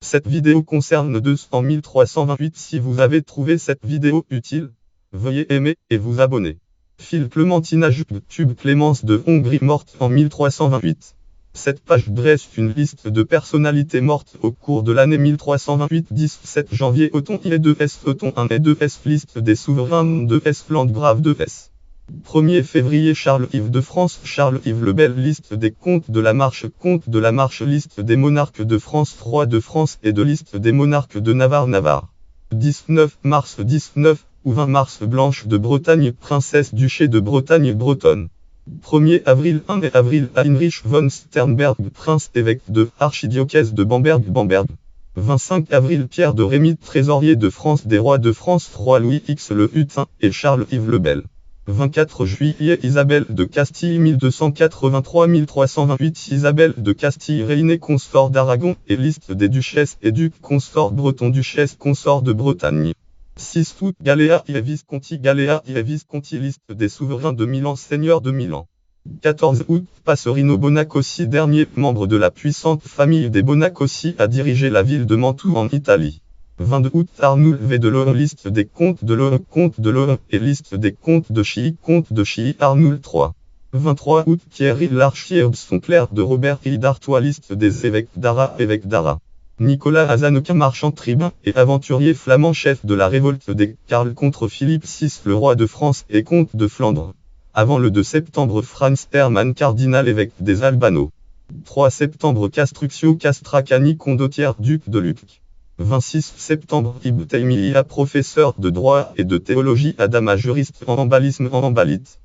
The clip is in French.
Cette vidéo concerne 200 328. Si vous avez trouvé cette vidéo utile, veuillez aimer et vous abonner. Phil Clémentina YouTube Clémence de Hongrie morte en 1328. Cette page dresse une liste de personnalités mortes au cours de l'année 1328. 17 janvier Othon et 2S Othon 1 et 2S Liste des souverains 2S Landgrave 2S. 1er février Charles-Yves de France Charles-Yves le Bel Liste des comtes de la Marche Liste des monarques de France Roi de France et de liste des monarques de Navarre 19 mars 19 ou 20 mars Blanche de Bretagne Princesse duché de Bretagne bretonne. 1er avril 1 et avril Heinrich von Sternberg Prince évêque de Archidiocèse de Bamberg 25 avril Pierre de Rémy Trésorier de France des rois de France Roi Louis X le Hutin et Charles-Yves le Bel. 24 juillet Isabelle de Castille 1283-1328 Isabelle de Castille régnée consort d'Aragon et liste des duchesses et ducs consort breton duchesse consort de Bretagne. 6 août Galéa et Visconti liste des souverains de Milan seigneurs de Milan. 14 août Passerino Bonacossi dernier membre de la puissante famille des Bonacossi a dirigé la ville de Mantoue en Italie. 22 août Arnoul V de Lorrain liste des comtes de Lorrain et liste des comtes de Chilly Arnoul III. 23 août Thierry l'archiévêque clerc de Robert I d'Artois liste des évêques d'Arras Nicolas Azanequin marchand tribun et aventurier flamand chef de la révolte des Carles contre Philippe VI le roi de France et comte de Flandre. Avant le 2 septembre Franz Hermann cardinal évêque des Albano. 3 septembre Castruccio Castracani condottière duc de Lucques. 26 septembre Ibn Taymiyyah professeur de droit et de théologie Adama juriste en embalisme en embalite.